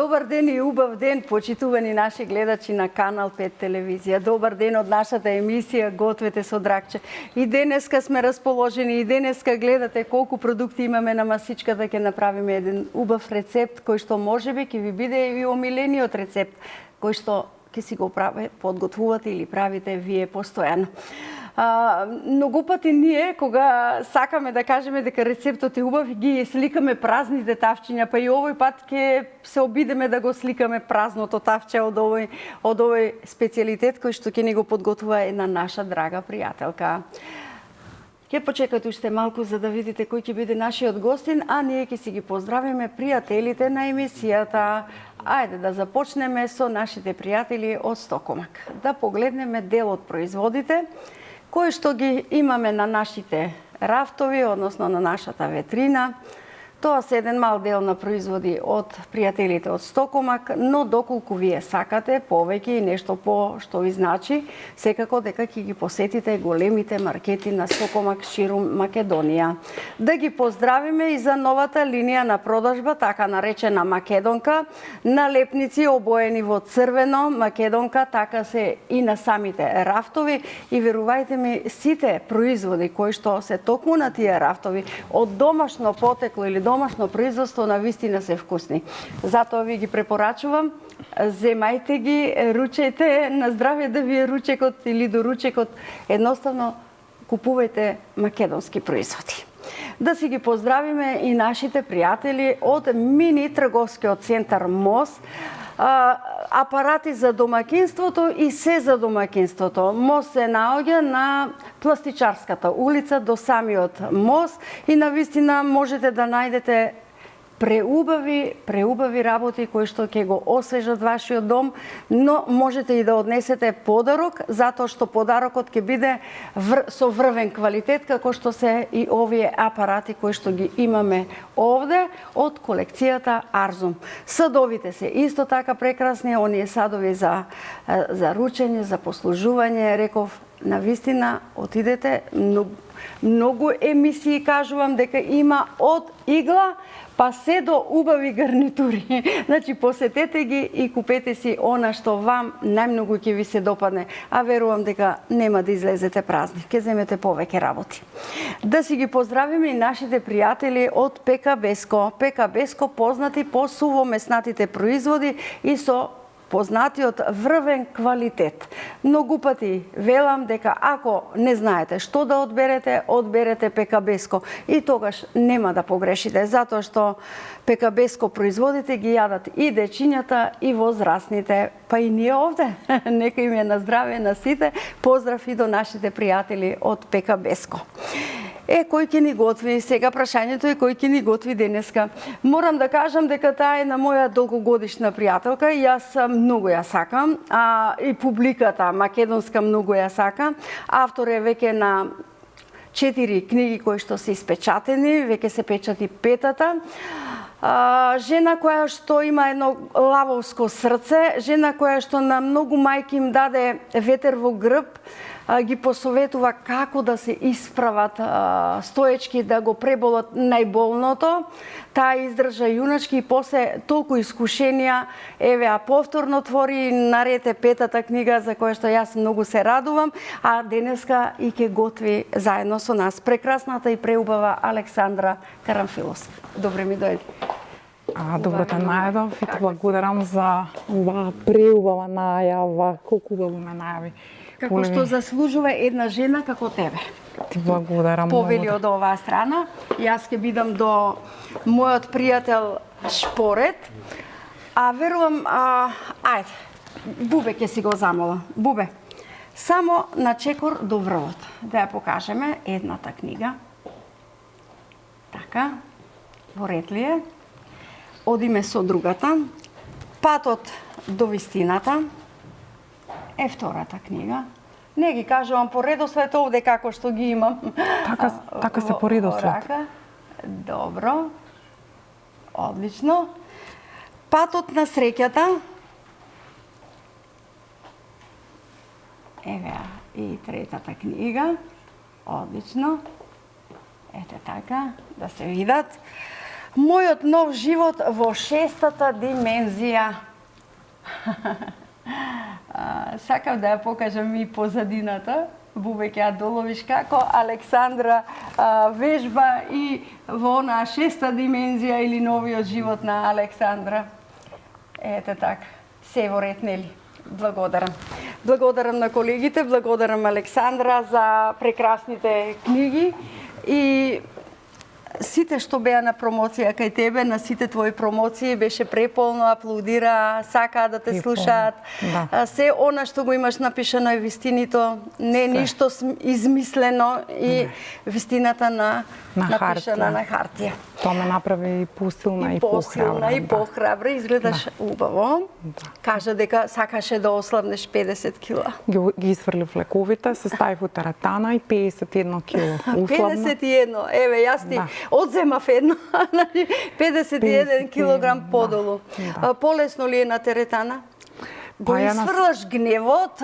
Добар ден и убав ден, почитувани наши гледачи на Канал 5 телевизија. Добар ден од нашата емисија Гответе со Дракче. И денеска сме расположени, и денеска гледате колку продукти имаме на масичката, ќе направиме еден убав рецепт кој што можеби ќе ви биде и омилениот рецепт, кој што ќе си го подготвувате или правите вие постојано. Многу пати ние, кога сакаме да кажеме дека рецептот е убав, ги сликаме празните тавчиња, па и овој пат ќе се обидеме да го сликаме празното тавче од овој специјалитет кој што ќе ни го подготвува една наша драга пријателка. Ќе почекате уште малку за да видите кој ќе биде нашиот гостин, а ние ќе си ги поздравиме пријателите на емисијата. Ајде да започнеме со нашите пријатели од Стокомак. Да погледнеме дел од производите кои што ги имаме на нашите рафтови, односно на нашата витрина. Тоа се еден мал дел на производи од пријателите од Стокомак, но доколку вие сакате повеќе и нешто по што ви значи, секако дека ќе ги посетите големите маркети на Стокомак ширум Македонија. Да ги поздравиме и за новата линија на продажба, така наречена Македонка, налепници обоени во црвено, Македонка, така се и на самите рафтови и верувајте ми, сите производи кои што се токму на тие рафтови од домашно потекло или домашно производство на вистина се вкусни. Затоа ви ги препорачувам, земајте ги, ручајте, на здравје да ви е ручекот или доручекот, едноставно купувајте македонски производи. Да си ги поздравиме и нашите пријатели од мини трговскиот центар МОС, апарати за домакинството и се за домакинството. МОС се наоѓа на Пластичарската улица до самиот МОС и навистина можете да најдете преубави работи кои што ќе го освежат вашиот дом, но можете и да однесете подарок, затоа што подарокот ќе биде со врвен квалитет, како што се и овие апарати кои што ги имаме овде од колекцијата Арзум. Садовите се исто така прекрасни, оние садови за ручење, за послужување, реков, навистина отидете, многу емисии кажувам дека има од игла па се до убави гарнитури. Значи, посетете ги и купете си она што вам најмногу ќе ви се допадне, а верувам дека нема да излезете празни, ќе земете повеќе работи. Да си ги поздравиме и нашите пријатели од ПК Беско. ПК Беско познати по сувомеснатите производи и со познатиот врвен квалитет. Многу пати велам дека ако не знаете што да одберете ПК Беско и тогаш нема да погрешите, затоа што ПК Беско производите ги јадат и дечињата и возрастните, па и ние овде. Нека им е на здраве на сите. Поздрав и до нашите пријатели од ПК Беско. Кој ќе ни готви? Сега прашањето е кој ќе ни готви денеска. Морам да кажам дека таа е на моја долгогодишна пријателка и јас многу ја сакам, и публиката македонска многу ја сака. Автор е веќе на 4 книги кои што се испечатени, веќе се печати 5-та. Жена која што има едно лавовско срце, жена која што на многу мајки им даде ветер во грб, ги посоветува како да се исправат стоечки, да го преболат најболното. Таа издржа јуначки и после толку искушенија, а повторно твори нарете 5-та книга за која што јас многу се радувам, а денеска и ќе готви заедно со нас прекрасната и преубава Александра Карамфилос. Добре ми дојди. Добро те најдов и те благодарам за оваа преубава најава, колку убаво ме најави. Како што заслужува една жена како тебе. Ти благодарам. Повели од оваа страна. Јас ќе бидам до мојот пријател Шпорет. Верувам, ајде, Бубе ќе си го замола. Бубе, само на чекор до врвот. Да ја покажеме едната книга. Така, во ред ли е? Одиме со другата. Патот до вистината е втората книга. Не ги кажувам по редослед овде како што ги имам. Така се по редослед. Добро. Одлично. Патот на среќата. Еве и третата книга. Одлично. Ете така, да се видат. Мојот нов живот во 6-та димензија. Сакам да ја покажам и позадината. Бубек ја доловиш како Александра вежба и во онаа 6-та димензија или новиот живот на Александра. Ете така, се во ред, нели? Благодарам. Благодарам на колегите, благодарам Александра за прекрасните книги и сите што беа на промоција кај тебе, на сите твои промоции беше преполно, аплаудира, сакаа да те слушаат. Да. Се она што го имаш напишано е вистинито, не ништо измислено и вистината напишана на хартија. Тоа ме направи и посилна и посилна и похрабра, изгледаш убаво. Да. Кажа дека сакаше да ослабнеш 50 кила. Ги изфрлив лековите, се ставив у теретана и 51 кило. 51, еве јас ти одземав едно, 51 килограм подолу. Да. Полесно ли е на теретана? Го Па изфрлаш гневот,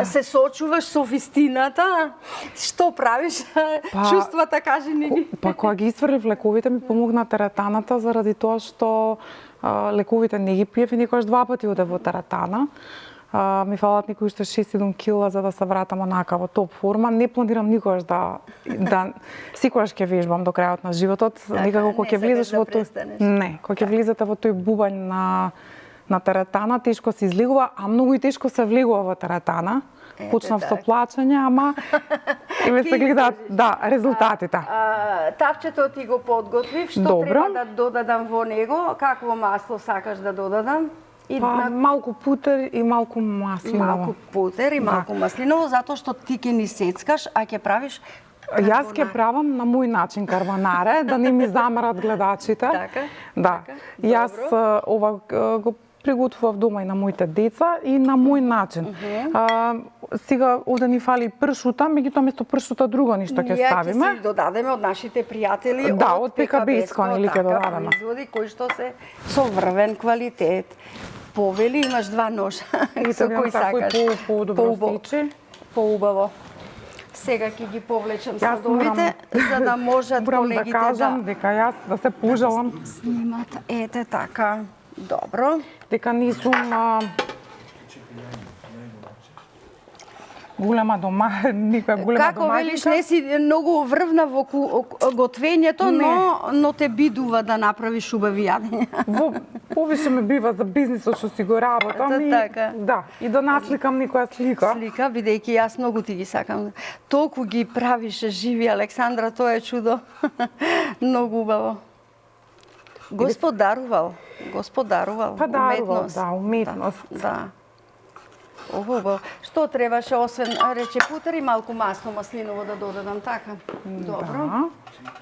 се сочуваш со вистината, што правиш? Чувствата, кажи ни ги. Па кога ги изфрлив лековите ми помогна теретаната заради тоа што лековите не ги пиев и некојаш 2 пати одев во теретана. Ми фалат некои уште 6-7 кила за да се вратам онака во топ форма. Не планирам никогаш да секогаш ќе вежбам до крајот на животот. Некако кога ќе влезеш во тој кога ќе влезете во тој бубањ на теретана, тешко се излегува, а многу и тешко се влегува во теретана. Почнав со плачење, ама и се гледаат резултатите. Тавчето ти го подготвив, што треба да додадам во него? Какво масло сакаш да додадам? Малку путер и малку маслиново. Малку путер и малку маслиново, затоа што ти ќе ни сецкаш, а ќе правиш Јас ќе правам на мој начин карбонаре, да не ми замарат гледачите. Така? Да. Јас ова го приготвував дома и на моите деца и на мој начин. Сега овде ни фали пршута, меѓутоа место пршута друго ништо ќе ставиме. Ја ќе си додадеме од нашите пријатели од ПКБ-ско нели ќе додадеме. Производи кои што се со врвен квалитет. Повели имаш 2 ножа. Со кој сакаш? Поубаво. Сега ќе ги повлечам сладовите, за да можат колегите да кажам дека јас да се пожалам. Снимат, ете така. Добро. Дека не сум голема дома, никоја голема Како велиш, не си многу врвна во готвењето, но те бидува да направиш убави јадења. Повише ме бива за бизнисот што си го работам и да насликам некоја слика. Слика, бидејќи јас многу ти ги сакам. Толку ги правиш живи, Александра, тоа е чудо. Многу убаво. Господарувал. Па дарувал, уметност. Да. Убаво. Што требаше, освен рече путер и малку масло маслиново да додадам, така? Добро.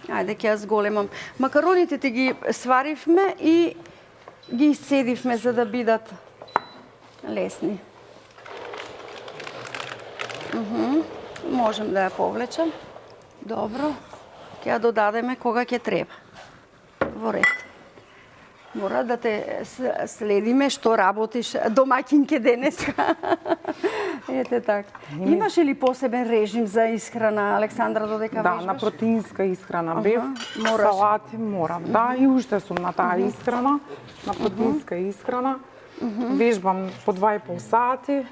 Ајде ќе ја зголемам. Макароните ти ги сваривме и ги исцедивме за да бидат лесни. Можем да ја повлечам. Добро. Ќе ја додадеме кога ќе треба. Во ред. Мора да те следиме што работиш домаќинке денеска. Ете така. Имаш ли посебен режим за исхрана, Александра, додека вежбаш? Да, на протеинска исхрана бев. Салати морам. Да, и уште сум на таа исхрана, на протеинска исхрана. Вежбам по 2,5 сати.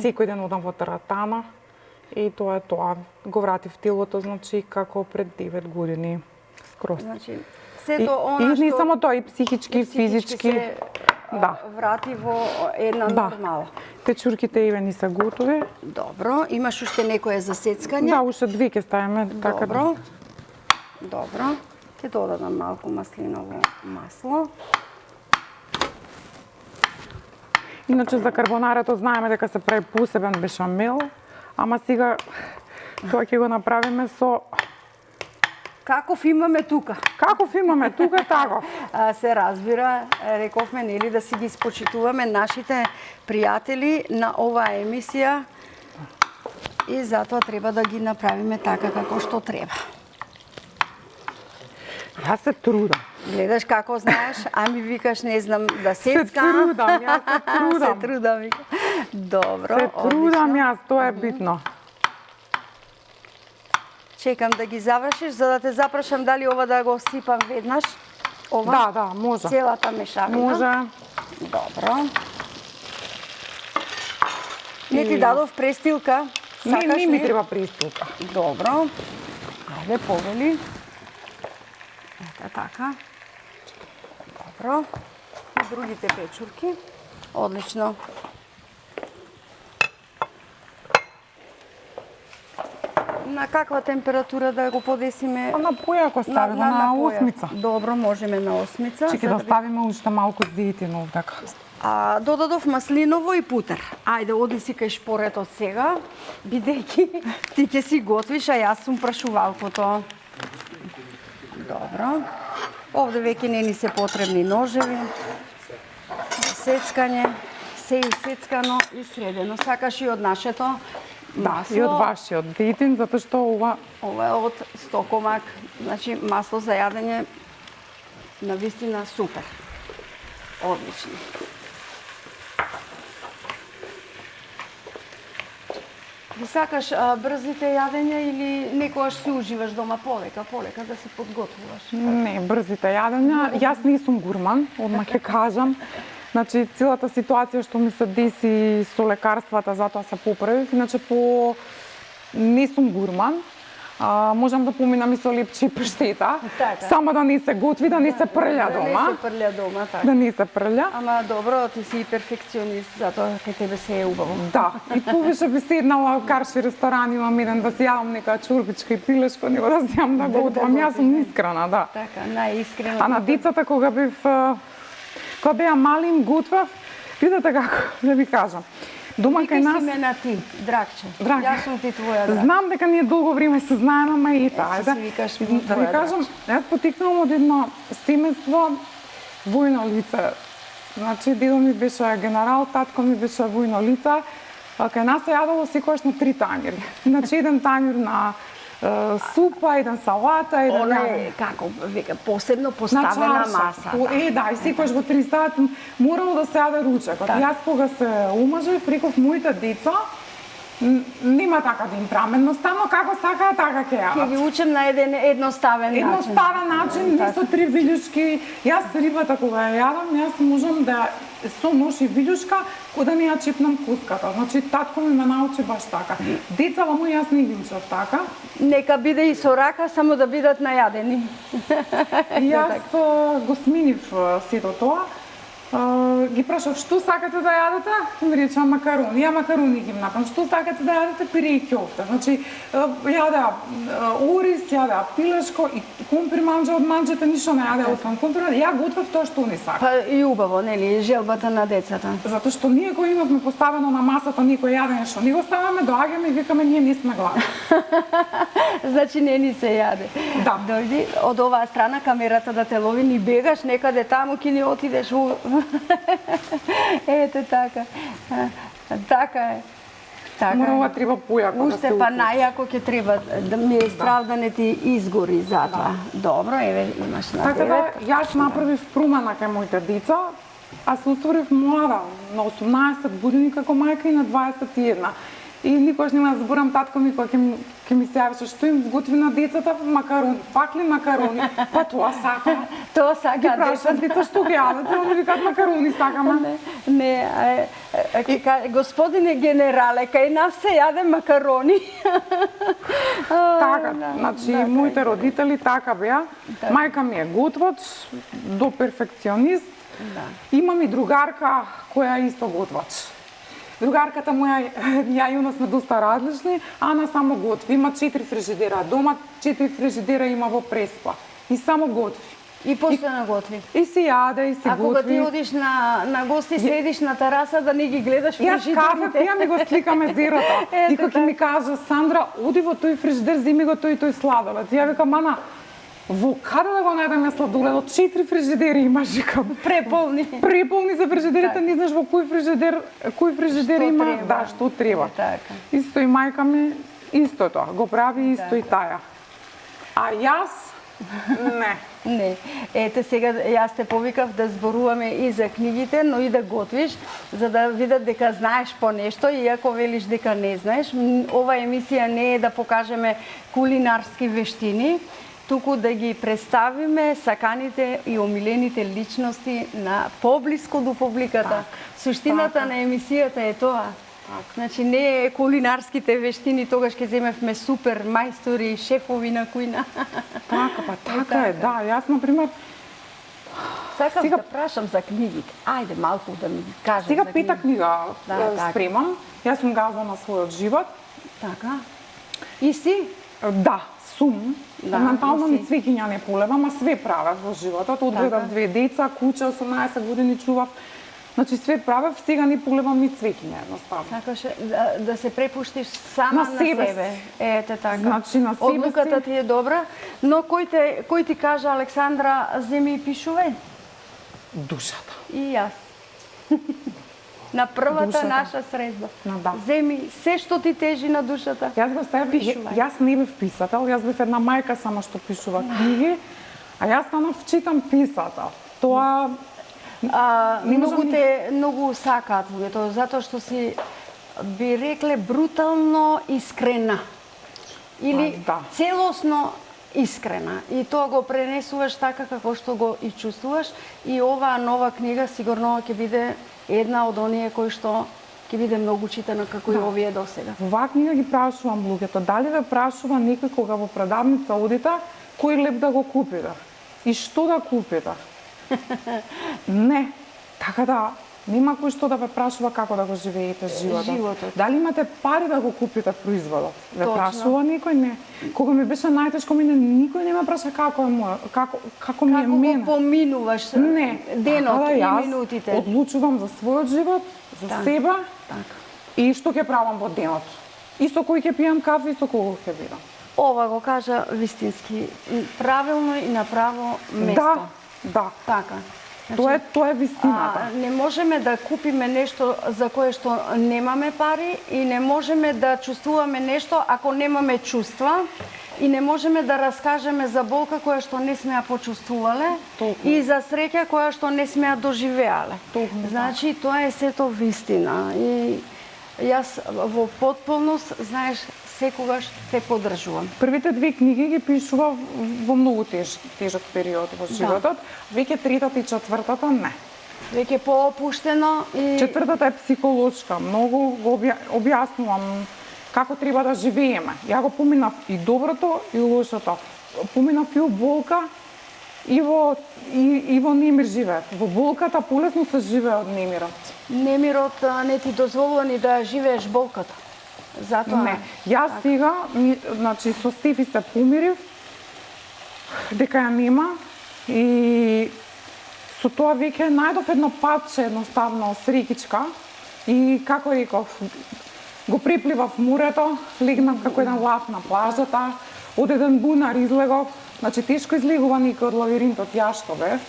Секој ден одам во теретана. И тоа е тоа. Го вратив телото, значи, како пред 9 години. Скроз. Значи, И не само тоа, и психички, и физички. Врати во една нормала. Течурките еве ни се готови. Добро, имаш уште некое за сецкање? Да, уште 2 ќе ставиме. Добро. Добро. Ќе додадам малку маслиново масло. Иначе за карбонарето знаеме дека се прави посебен бешамел, ама сега тоа ќе го направиме со Каков имаме тука? Каков имаме тука, таков. Се разбира, рековме нели да си ги спочитуваме нашите пријатели на оваа емисија и затоа треба да ги направиме така како што треба. Јас се трудам. Гледаш како знаеш, а ми викаш не знам да сецкам. Се трудам, јас се трудам. Се трудам. Добро, се трудам јас, тоа е битно. Чекам да ги завршиш, за да те запрашам дали ова да го сипам веднаш. Ова? Да, може. Целата мешавина. Може. Добро. Не ти дадов престилка? Сакаш Не ми ли? треба престилка. Добро. Ајде, повели. Ето така. Добро. И другите печурки. Одлично. На каква температура да го подесиме? На појако стави го на поја. осмица. Добро, можеме на осмица. Чеки да ставиме уште малку зејтин овдека. Додадов маслиново и путер. Ајде, оди си кај шпоретот сега, бидејќи ти ќе си готвиш, а јас сум прашувалкото. Добро. Овде веќе не ни се потребни ножеви. Сецкање, се исецкано и средено. Сакаш и од нашето масло. И од вашиот зејтин, затоа што ова Ова е од стокомак, значи масло за јадење на вистина супер. Одлично. Ти сакаш брзите јадења или некогаш си уживаш дома полека да се подготвуваш? не брзите јадења. Јас не сум гурман, одма ќе кажам. Значи, целата ситуација што ми се деси со лекарствата, затоа се поправив. Иначе не сум гурман. Можам да поминам и со лепче и паштета. Така. Само да не се готви, да не се прља дома. Да не се прља дома, така. Да не се прља. Ама добро, ти си и перфекционист, затоа кај тебе се е убаво. Да, и повише би седнала во карши ресторан, имам еден да си јадам нека чорбичка и пилешко, него да си јадам да готвам. Јас сум искрена, да. Така, најискрено. А на децата кога беа мали им готвев, видете како, да ви кажам. Дома кај Викај нас си ме на ти, Драгче. Драг. Јас сум ти твоја драг. знам дека ние долго време се знаеме, ама и таа, Си викаш ми да ви твоја кажам, јас потикнувам од едно семејство војно лице. Значи, дедо ми беше генерал, татко ми беше војно лице. Кај нас се јадало секогаш на 3 тањери. Значи, еден тањер на супа, еден салата, еден Она јаден. е, како, века, посебно поставена маса. Да, и секогаш во 3 сат морало да се јаде ручекот. Так. Јас кога се омажев, реков моите деца, нема така да им правам. Едноставно како сакаат, така ќе Ќе јадат. ги учам на едноставен начин. Едноставен начин, не со 3 вилјушки. Јас рибата кога ја јадам, јас можам да со нож и вилјушка, кога да не ја чепнам куската. Значи, татко ми ме научи баш така. Деца во мој јас не ги учев така. Нека биде и со рака, само да бидат најадени. И јас го сменив сето тоа. Ги прашав што сакате да јадете? Ми рече макарони. Ја макарони ги направам. Што сакате да јадете? Пире и ќофта. Значи јадеа ориз, јадеа пилешко и компир манџа од манџата, ништо не јадеа освен компир. Ја готвев тоа што не сакам. Па и убаво, нели, желбата на децата. Затоа што ние го имавме поставено на масата некој јадење што не го ставаме, доаѓаме и викаме ние не сме гладни. Значи не ни се јаде. Да. Дојди од оваа страна камерата да те лови, ни бегаш некаде таму, ки ни отидеш у... Ете така. Така е. Така Мора е. ова треба појако да се Уште па укуси. најако ќе треба, да ми е страв да не ти изгори затоа. Добро, еве, имаш на Така да, 9. јас направив промена кај моите деца, а се отворив млада, на 18 години како мајка и на 21. И никош нема да заборам татко ми кога ќе ми се јавеше што им сготви на децата макарони. Пак ли макарони? Па тоа сакам. Тоа Ги сака прашам деца што ги јадете, они викаат макарони сакаме. Господине генерале, кај нас се јаде макарони. Така, значи моите родители така беа. Мајка ми е готвач, до перфекционист. Имам и другарка која е исто готвач. Другарката моја, ја и она сме доста различни, Ана само готви. Има 4 фрижидера дома, 4 фрижидера има во преспа. И само готви. И постојано готви. И си јаде, и си А кога ти готви. одиш на гости, седиш на тераса да не ги гледаш Јас кажав, ја ми го сликаме зерото. И кога ќе ми кажа, Сандра, оди во тој фрижидер, земи го тој и тој сладолед. Ја викам, Ана, во каде да го најдам ја сладоледот? 4 фрижидери имаш, викам. преполни. Преполни за фрижидерите, не знаеш во кој фрижидер Што има, треба. да, што треба. Така. Исто и мајка ми, исто тоа, го прави исто и таја. А јас Не. Не. Ете сега јас те повикав да зборуваме и за книгите, но и да готвиш, за да видат дека знаеш по нешто, иако велиш дека не знаеш. Ова емисија не е да покажеме кулинарски вештини, туку да ги представиме саканите и омилените личности на поблиску до публиката. Суштината на емисијата е тоа. Значи не е кулинарските вештини, тогаш ќе земевме супер мајстори, шефови на кујна. Така е, да. Јас, например, Сакам да прашам за книгите. Ајде малку да ми кажеш. сега за пета книга така. спремам. Јас сум газда на својот живот. Така. И си? Да, сум. Да, Ментално и ми си. цвеќиња не полевам, а све правев во животот. Одгледав 2 деца, куче, 18 години чував. Значи све правев, сега не полевам ни цвеќиња едноставно. Сакаше да се препуштиш сама На на себе себе. Ете така. Значи, на себе Одлуката си. ти е добра, но кој ти кажа, Александра, земи и пишувај? Душата. И јас. На првата Душата. наша средба. Да. Земи се што ти тежи на душата. Јас го ставив, Пишувај. јас не бев писател, јас бев една мајка само што пишува книги, а јас станав читам писател. Тоа Многу сакаат луѓето, затоа што си би рекле брутално искрена. Или да. целосно искрена. И тоа го пренесуваш така како што го и чувствуваш. И оваа нова книга сигурно ќе биде една од оние кои што ќе биде многу читана како и овие досега. Во оваа книга ги прашувам луѓето, дали ве прашува некој кога во продавница одите, кој леп да го купите? И што да купите? Не. Така да, нема кој што да ве прашува како да го живеете животот. Дали имате пари да го купите производот? Ве Точно. прашува некој? Не. Кога ми беше најтешко, никој не ме праша како е мој, како ми е мене. Како го поминуваш Не. денот Така да, и јас минутите. одлучувам за својот живот, за себе и што ќе правам во денот. И со кој ќе пијам кафе и со кого ќе бидам. Ова го кажа вистински, правилно и на право место. Да. Така. Тоа е вистината. Не можеме да купиме нешто за кое што немаме пари и не можеме да чувствуваме нешто ако немаме чувства и не можеме да раскажеме за болка која што не сме ја почувствувале и за среќа која што не сме ја доживеале. Значи, тоа е сето вистина и јас во потполност, знаеш, секогаш те поддржувам. Првите 2 книги ги пишува во многу тежок период во животот, веќе 3-та и 4-та не. Веќе поопуштено и 4-та е психолошка, многу го објаснувам како треба да живееме. Ја го поминав и доброто и лошото. Поминав и болка и во немир живеев. Во болката полесно се живее од немирот. Немирот не ти дозволува ни да живееш болката. Затоа Не. Јас сега, значи со Стефи се помирив дека ја нема и со тоа веќе најдов едно патче едноставно среќичка и како реков, го препливав морето, легнав како еден лав на плажата, од еден бунар излегов, значи тешко излегува некој од лавиринтот јас што бев.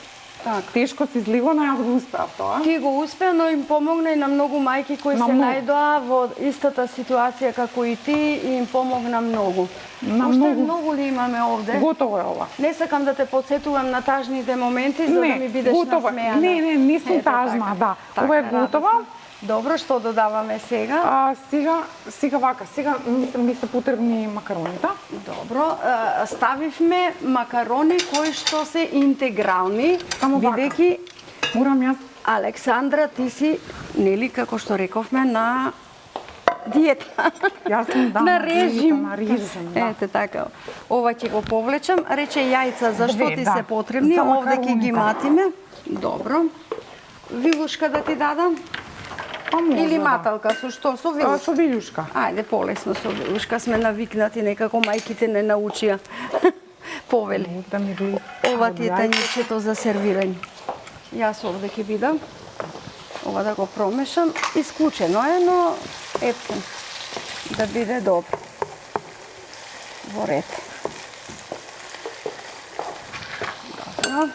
Тешко се излегува, но јас го успеав тоа. Ти го успеа, но им помогна и на многу мајки кои се најдоа во истата ситуација како и ти и им помогна многу. Уште многу ли имаме овде? Готово е ова. Не сакам да те подсетувам на тажните моменти за да ми бидеш насмејана. Не сум тажна, да. Ова е готово. Добро, што додаваме сега? Сега вака, сега ми се потребни макароните. Добро, ставивме макарони кои што се интегрални, бидејќи морам јас. Александра, ти си, нели, како што рековме, на диета. Јас сум на режим. Да. Ете така. Ова ќе го повлечам. Рече јајца, зашто ти се потребни? Овде ќе ги матиме. Добро. Вилушка да ти дадам? Или маталка, со што? Со вилушка? Со вилушка. Ајде, полесно со вилушка, сме навикнати, некако мајките не научија. Повели. Ова ти е тањичето за сервирање. Јас овде ќе бидам. Ова да го промешам. Исклучено е, но ето, да биде добро. Во ред. Добро.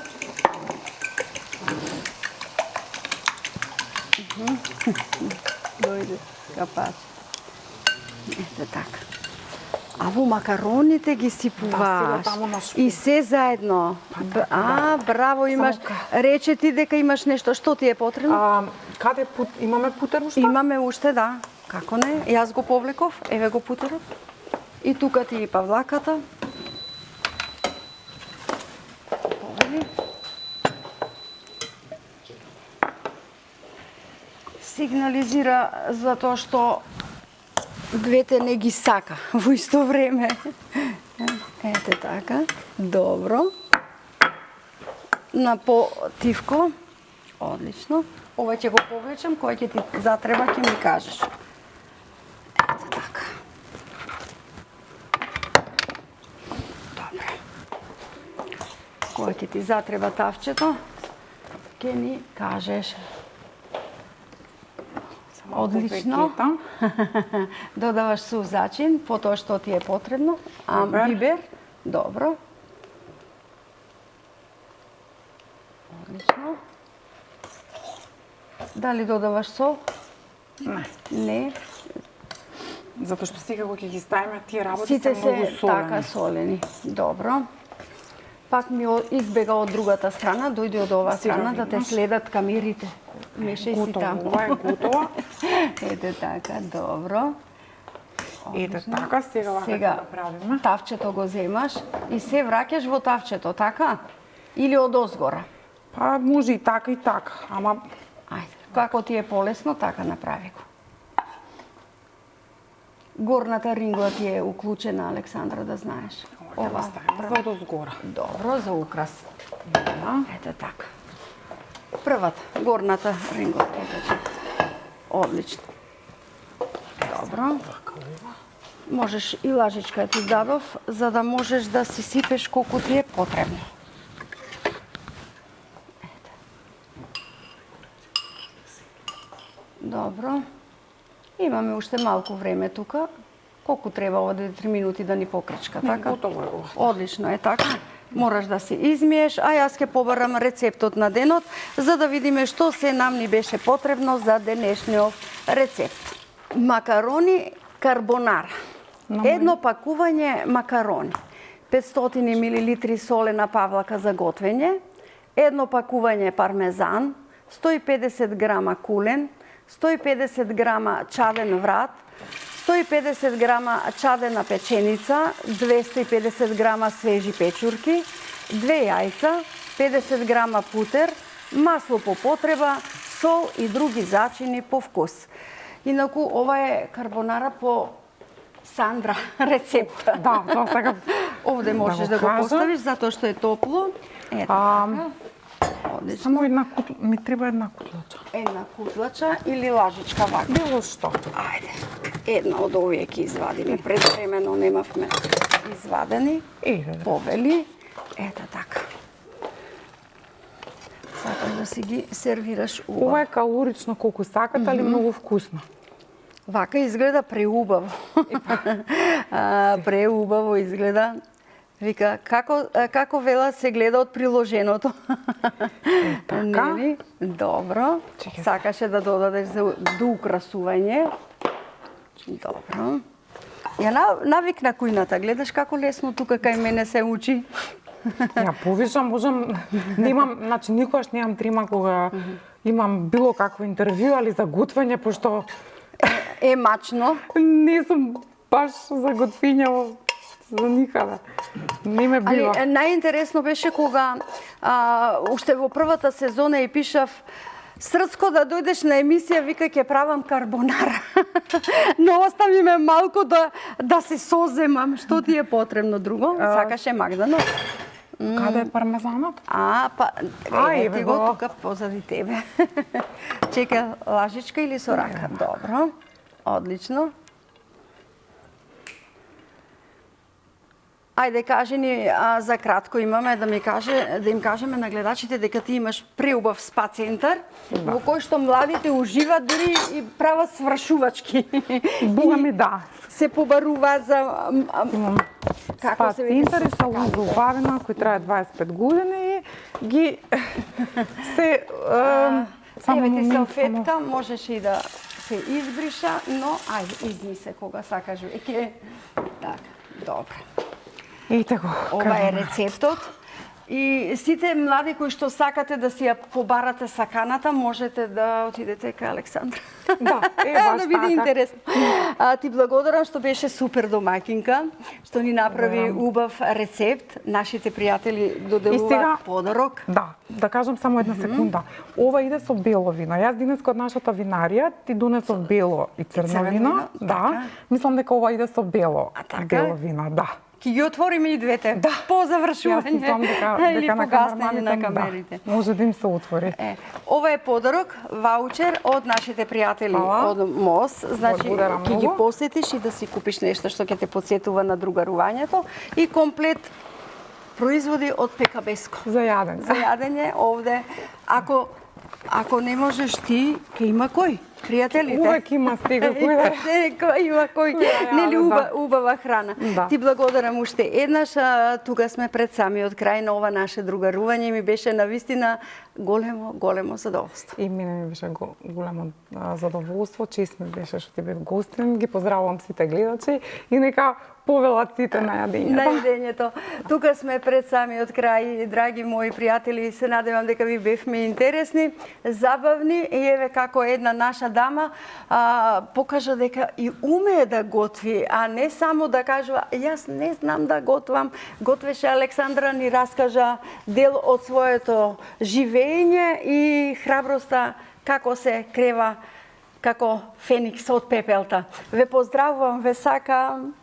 Дојде капач. Ете така. А во макароните ги сипуваш. таму на шпур. И се заедно. Браво, имаш. Рече ти дека имаш нешто. Што ти е потребно? Каде имаме путер уште? Имаме уште, да. Како не? Јас го повлеков. Еве го путерот. И тука ти и павлаката. Повели. Сигнализира за тоа што двете не ги сака во исто време. Ете така. Добро. На потивко. Одлично. Ова ќе го повлечем, кој ќе ти затреба, ќе ми кажеш. Ете така. Добро. Кој ќе ти затреба тавчето, ќе ни кажеш. Одлично. Додаваш сув зачин, по тоа што ти е потребно. Бибер. Добро. Одлично. Дали додаваш сол? Не. Не. Затоа што сега кога ќе ги ставиме тие работи Сите се многу се солени. така солени. Добро. Пак ми избега од другата страна, дојди од оваа Сега страна да те видиш. следат камерите. Мешај си Готово, таму. ова е готово. Ете така, добро. Ете така, сега вака ќе Сега направиме. тавчето го земаш и се враќаш во тавчето, така? Или од озгора? Па може и така, ама Ајде, како ти е полесно, така направи го. Горната рингла ти е уклучена, Александра, да знаеш. ова да ставиме за одозгора. Добро, за украс. Да. Ете така. Првата, горната рингла. Ете така. Одлично. Добро. Можеш и лажичка ти дадов, за да можеш да си сипеш колку ти е потребно. Ете. Добро. Имаме уште малку време тука. Колку треба ова 3 минути да ни покрчка, така? Готово е ова. Одлично е така. Мораш да се измиеш, а јас ќе побарам рецептот на денот, за да видиме што се нам ни беше потребно за денешниот рецепт. Макарони карбонара. Едно пакување макарони. 500 мл солена павлака за готвење, едно пакување пармезан, 150 грама кулен, 150 грама чаден врат, 150 грама чадена печеница, 250 грама свежи печурки, 2 јајца, 50 грама путер, масло по потреба, сол и други зачини по вкус. Инаку ова е карбонара по Сандра рецепта. Да, тоа сега Овде можеш да го кажам. поставиш затоа што е топло. Ето така. Одлично. Само ми треба една кутлача. Една кутлача или лажичка вака. Било што. Ајде. Една од овие ќе извадиме. Предвремено немавме извадени. Повели. Ето така. Сакаш да си ги сервираш убаво. Ова е калорично колку сакате, али многу вкусно. Вака изгледа преубаво. Преубаво изгледа. Вика, како вела се гледа од приложеното. Така. Нели? Добро. Чекај. Сакаше да додадеш за доукрасување. Добро. Ја навикна кујната, гледаш како лесно тука кај мене се учи. Ја повиша можам, немам, значи никогаш немам трима кога имам било какво интервју, али за готвење, пошто Е мачно. не сум баш за готвење за никаде. Не ме бива. Али најинтересно беше кога уште во првата сезона и пишав Срцко да дојдеш на емисија, вика ќе правам карбонара. Но остави ме малку да се соземам. Што ти е потребно друго? Сакаше Магданов? Каде е пармезанот? Еве ти го тука позади тебе. Чека, лажичка или со рака? Добро. Одлично. Ајде, кажи ни, за кратко имаме да им кажеме на гледачите дека ти имаш преубав спа центар, во кој што младите уживаат, дури и прават свршувачки. Бога ми да. Се побаруваат за Спа центар и салон за убавина кој трае 25 години и ги се само еве ти момент, салфетка, можеш и да се избриша, но ајде, изми се кога сакаш веќе. Така, Добре. Ете го. Ова е рецептот. И сите млади кои што сакате да си ја побарате саканата, можете да отидете кај Александра. Да, баш да биде така. интересно. Ти благодарам што беше супер домаќинка, што ни направи убав рецепт. Нашите пријатели доделуваат подарок. Да кажам само една секунда. Ова иде со бело вино. Јас денеска од нашата винарија ти донесов бело и црно вино. Да. Мислам дека ова иде со бело. Бело вино, да. Ки ги отвориме и двете по завршување или по гаснење на камерите. Може да им се отвори. Ова е подарок, ваучер од нашите пријатели од МОС. Значи, ќе ги посетиш и да си купиш нешто што ќе те потсетува на другарувањето и комплет производи од Пекабеско. За јадење. За јадење овде. Ако не можеш ти, ќе има кој? Пријателите. Увек има стига кој има кој. Нели убава храна. Ти благодарам уште еднаш. Тука сме пред самиот крај на ова наше другарување. Ми беше навистина големо задоволство. И мене ми беше големо задоволство. Чест ми беше што ти бев гостин. Ги поздравувам сите гледачи и нека повелат сите на јадењето. На јадењето. Тука сме пред самиот крај, драги мои пријатели. Се надевам дека ви бевме интересни, забавни и еве како една наша дама покажа дека и умее да готви, а не само да кажува јас не знам да готвам. Готвеше Александра, ни раскажа дел од своето живење и храброста како се крева како феникс од пепелта. Ве поздравувам, ве сакам.